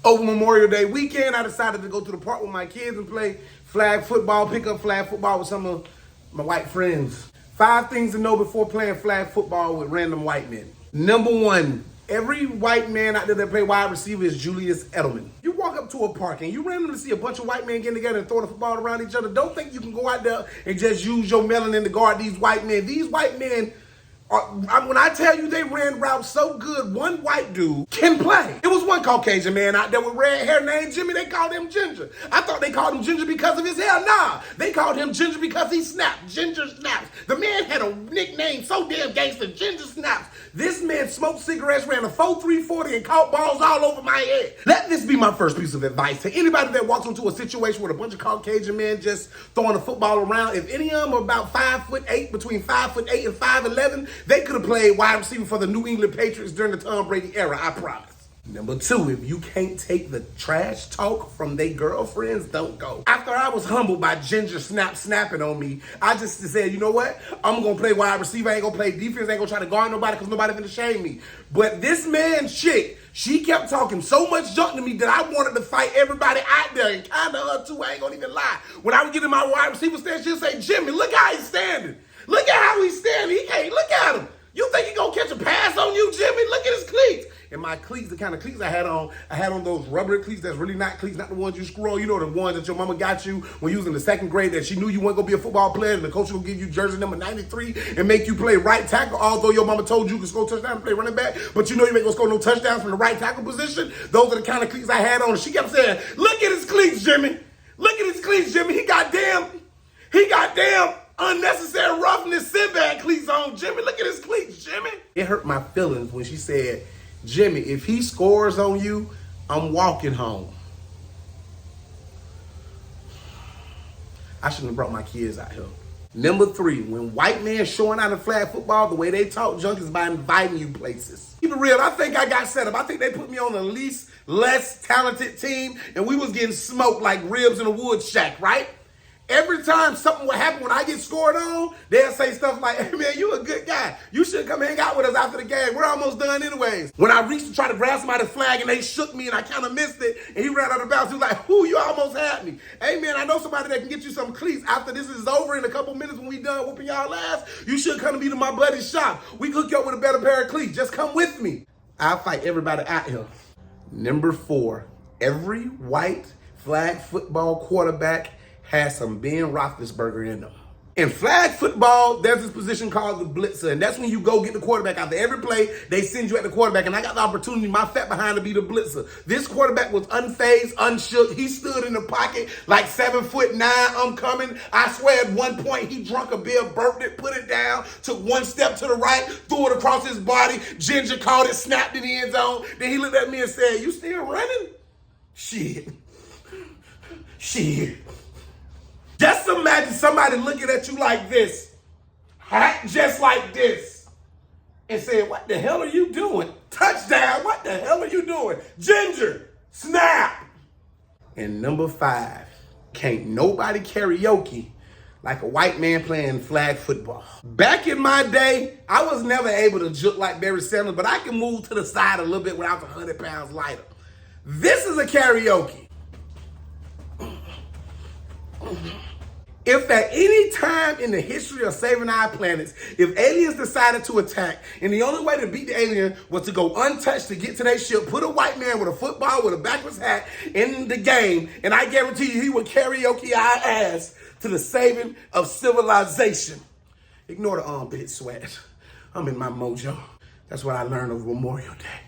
Over Memorial Day weekend, I decided to go to the park with my kids and play flag football, pick up flag football with some of my white friends. 5 things to know before playing flag football with random white men. Number 1, every white man out there that play wide receiver is Julius Edelman. You walk up to a park and you randomly see a bunch of white men getting together and throwing the football around each other. Don't think you can go out there and just use your melanin to guard these white men. These white men, when I tell you they ran routes so good, one white dude can play. It was one Caucasian man out there with red hair named Jimmy. They called him Ginger. I thought they called him Ginger because of his hair. Nah, they called him Ginger because he snapped. Ginger Snaps. The man had a nickname so damn gangster, Ginger Snaps. This man smoked cigarettes, ran a 4.340 and caught balls all over my head. Let this be my first piece of advice to anybody that walks into a situation with a bunch of Caucasian men just throwing the football around. If any of them are about 5'8", between 5'8" and 5'11", they could have played wide receiver for the New England Patriots during the Tom Brady era, I promise. Number 2, if you can't take the trash talk from their girlfriends, don't go. After I was humbled by Ginger snapping on me, I just said, you know what? I'm going to play wide receiver. I ain't going to play defense. I ain't going to try to guard nobody because nobody going to shame me. But this man's chick, she kept talking so much junk to me that I wanted to fight everybody out there, and kind of her too. I ain't going to even lie. When I would get in my wide receiver stand, she'll say, Jimmy, look how he's standing. Look at how he's standing. He can't. Look at him. You think he gonna catch a pass on you, Jimmy? Look at his cleats. And my cleats, the kind of cleats I had on those rubber cleats that's really not cleats, not the ones you screw on. You know, the ones that your mama got you when you was in the 2nd grade that she knew you weren't gonna be a football player and the coach will give you jersey number 93 and make you play right tackle, although your mama told you could score touchdown and play running back, but you know you ain't gonna score no touchdowns from the right tackle position. Those are the kind of cleats I had on. And she kept saying, look at his cleats, Jimmy. Look at his cleats, Jimmy. He got damn unnecessary roughness Sinbad cleats on, Jimmy. Look at his cleats, Jimmy. It hurt my feelings when she said, Jimmy, if he scores on you, I'm walking home. I shouldn't have brought my kids out here. Number 3, when white men showing out in flag football, the way they talk junk is by inviting you places. Keep it real, I think I got set up. I think they put me on the least less talented team, and we was getting smoked like ribs in a wood shack, right? Every time something would happen when I get scored on, they'll say stuff like, hey man, you a good guy. You should come hang out with us after the game. We're almost done anyways. When I reached to try to grab somebody's flag and they shook me and I kind of missed it and he ran out of bounds, he was like, you almost had me. Hey man, I know somebody that can get you some cleats after this is over in a couple minutes when we done whooping y'all ass. You should come to me to my buddy's shop. We cook you up with a better pair of cleats. Just come with me. I'll fight everybody out here. Number 4, every white flag football quarterback has some Ben Roethlisberger in them. In flag football, there's this position called the Blitzer, and that's when you go get the quarterback. After every play, they send you at the quarterback, and I got the opportunity, my fat behind, to be the Blitzer. This quarterback was unfazed, unshook. He stood in the pocket like 7'9", I'm coming. I swear at one point, he drunk a beer, burped it, put it down, took one step to the right, threw it across his body. Ginger caught it, snapped in the end zone. Then he looked at me and said, you still running? Shit. Just imagine somebody looking at you like this, hat just like this, and saying, what the hell are you doing? Touchdown, what the hell are you doing? Ginger, snap. And number 5, can't nobody karaoke like a white man playing flag football. Back in my day, I was never able to juke like Barry Sanders, but I can move to the side a little bit when I was 100 pounds lighter. This is a karaoke. If at any time in the history of saving our planets, if aliens decided to attack, and the only way to beat the alien was to go untouched to get to their ship, put a white man with a football with a backwards hat in the game, and I guarantee you he would karaoke our ass to the saving of civilization. Ignore the armpit sweat. I'm in my mojo. That's what I learned over Memorial Day.